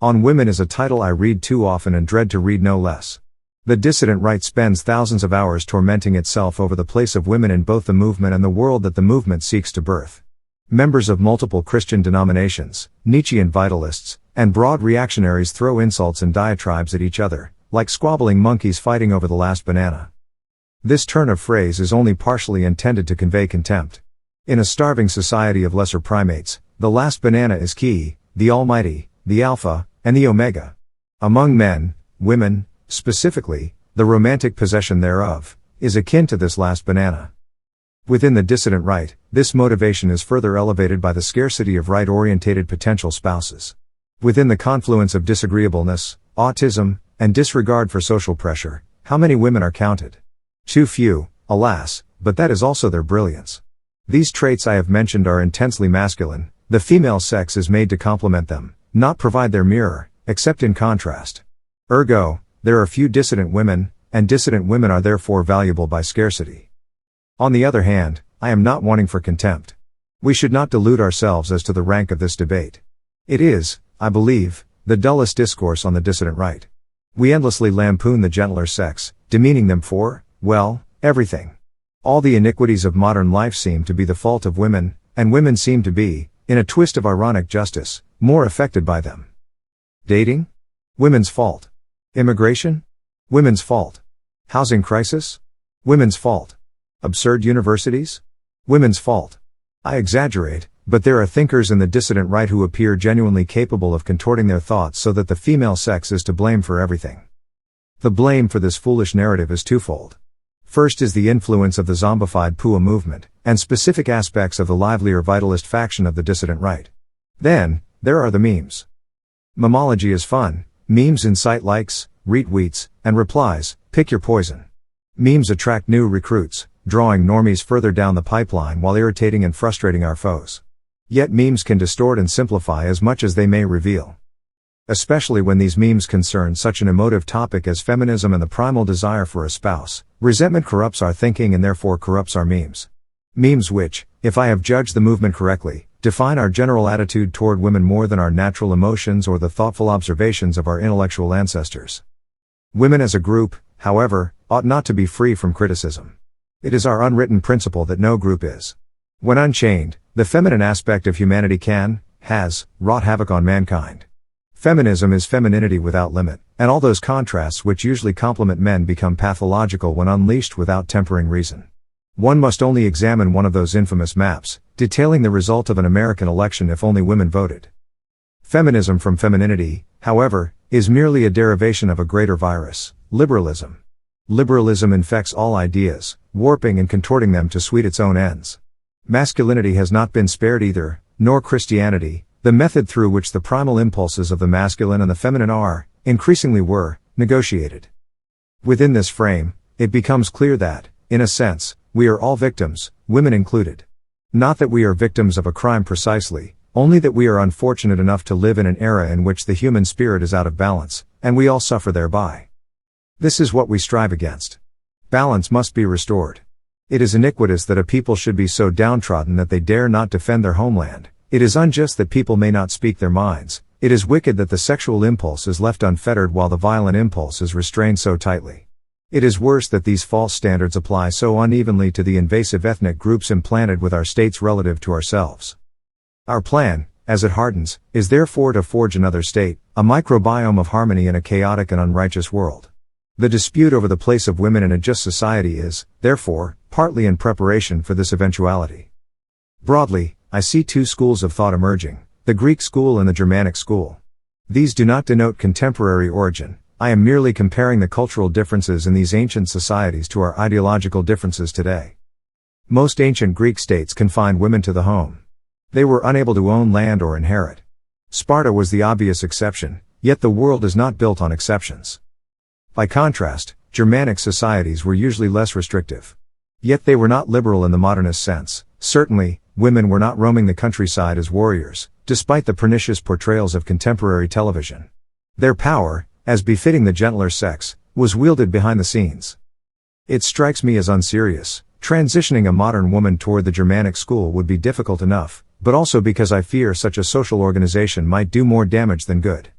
On Women is a title I read too often and dread to read no less. The dissident right spends thousands of hours tormenting itself over the place of women in both the movement and the world that the movement seeks to birth. Members of multiple Christian denominations, Nietzschean vitalists, and broad reactionaries throw insults and diatribes at each other, like squabbling monkeys fighting over the last banana. This turn of phrase is only partially intended to convey contempt. In a starving society of lesser primates, the last banana is key, the almighty, the alpha, and the omega. Among men, women, specifically, the romantic possession thereof, is akin to this last banana. Within the dissident right, this motivation is further elevated by the scarcity of right-orientated potential spouses. Within the confluence of disagreeableness, autism, and disregard for social pressure, how many women are counted? Too few, alas, but that is also their brilliance. These traits I have mentioned are intensely masculine, the female sex is made to complement them, not provide their mirror, except in contrast. Ergo, there are few dissident women, and dissident women are therefore valuable by scarcity. On the other hand, I am not wanting for contempt. We should not delude ourselves as to the rank of this debate. It is, I believe, the dullest discourse on the dissident right. We endlessly lampoon the gentler sex, demeaning them for, well, everything. All the iniquities of modern life seem to be the fault of women, and women seem to be, in a twist of ironic justice, more affected by them. Dating? Women's fault. Immigration? Women's fault. Housing crisis? Women's fault. Absurd universities? Women's fault. I exaggerate, but there are thinkers in the dissident right who appear genuinely capable of contorting their thoughts so that the female sex is to blame for everything. The blame for this foolish narrative is twofold. First is the influence of the zombified PUA movement, and specific aspects of the livelier vitalist faction of the dissident right. Then, there are the memes. Memology is fun. Memes incite likes, retweets, and replies, pick your poison. Memes attract new recruits, drawing normies further down the pipeline while irritating and frustrating our foes. Yet memes can distort and simplify as much as they may reveal. Especially when these memes concern such an emotive topic as feminism and the primal desire for a spouse, resentment corrupts our thinking and therefore corrupts our memes. Memes which, if I have judged the movement correctly, define our general attitude toward women more than our natural emotions or the thoughtful observations of our intellectual ancestors. Women as a group, however, ought not to be free from criticism. It is our unwritten principle that no group is. When unchained, the feminine aspect of humanity has, wrought havoc on mankind. Feminism is femininity without limit, and all those contrasts which usually complement men become pathological when unleashed without tempering reason. One must only examine one of those infamous maps, detailing the result of an American election if only women voted. Feminism from femininity, however, is merely a derivation of a greater virus, liberalism. Liberalism infects all ideas, warping and contorting them to suit its own ends. Masculinity has not been spared either, nor Christianity, the method through which the primal impulses of the masculine and the feminine are, increasingly were, negotiated. Within this frame, it becomes clear that, in a sense, we are all victims, women included. Not that we are victims of a crime precisely, only that we are unfortunate enough to live in an era in which the human spirit is out of balance, and we all suffer thereby. This is what we strive against. Balance must be restored. It is iniquitous that a people should be so downtrodden that they dare not defend their homeland. It is unjust that people may not speak their minds. It is wicked that the sexual impulse is left unfettered while the violent impulse is restrained so tightly. It is worse that these false standards apply so unevenly to the invasive ethnic groups implanted with our states relative to ourselves. Our plan, as it hardens, is therefore to forge another state, a microbiome of harmony in a chaotic and unrighteous world. The dispute over the place of women in a just society is, therefore, partly in preparation for this eventuality. Broadly, I see two schools of thought emerging, the Greek school and the Germanic school. These do not denote contemporary origin. I am merely comparing the cultural differences in these ancient societies to our ideological differences today. Most ancient Greek states confined women to the home. They were unable to own land or inherit. Sparta was the obvious exception, yet the world is not built on exceptions. By contrast, Germanic societies were usually less restrictive. Yet they were not liberal in the modernist sense. Certainly, women were not roaming the countryside as warriors, despite the pernicious portrayals of contemporary television. Their power, as befitting the gentler sex, was wielded behind the scenes. It strikes me as unserious. Transitioning a modern woman toward the Germanic school would be difficult enough, but also because I fear such a social organization might do more damage than good.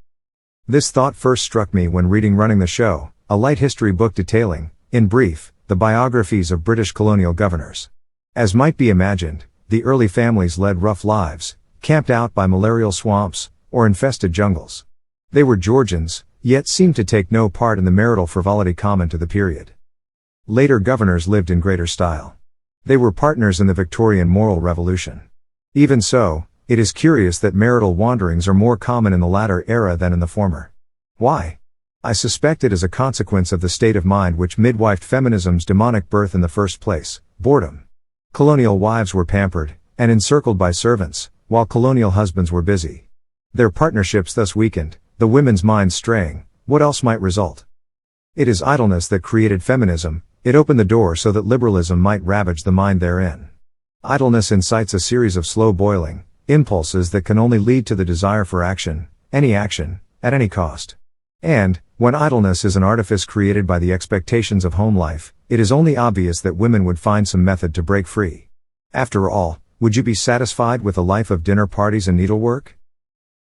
This thought first struck me when reading Running the Show, a light history book detailing, in brief, the biographies of British colonial governors. As might be imagined, the early families led rough lives, camped out by malarial swamps, or infested jungles. They were Georgians, yet seemed to take no part in the marital frivolity common to the period. Later governors lived in greater style. They were partners in the Victorian moral revolution. Even so, it is curious that marital wanderings are more common in the latter era than in the former. Why? I suspect it is a consequence of the state of mind which midwifed feminism's demonic birth in the first place: boredom. Colonial wives were pampered, and encircled by servants, while colonial husbands were busy. Their partnerships thus weakened, the women's minds straying. What else might result? It is idleness that created feminism. It opened the door so that liberalism might ravage the mind therein. Idleness incites a series of slow boiling impulses that can only lead to the desire for action, at any cost. And, when idleness is an artifice created by the expectations of home life, it is only obvious that women would find some method to break free. After all, would you be satisfied with a life of dinner parties and needlework?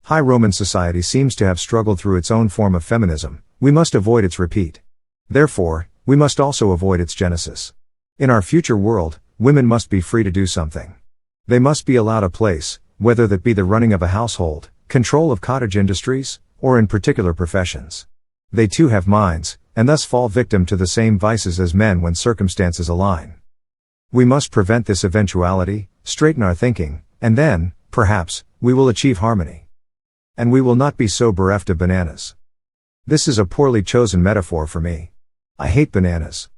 High Roman society seems to have struggled through its own form of feminism. We must avoid its repeat. Therefore, we must also avoid its genesis. In our future world, women must be free to do something. They must be allowed a place, whether that be the running of a household, control of cottage industries, or in particular professions. They too have minds, and thus fall victim to the same vices as men when circumstances align. We must prevent this eventuality, straighten our thinking, and then, perhaps, we will achieve harmony. And we will not be so bereft of bananas. This is a poorly chosen metaphor for me. I hate bananas.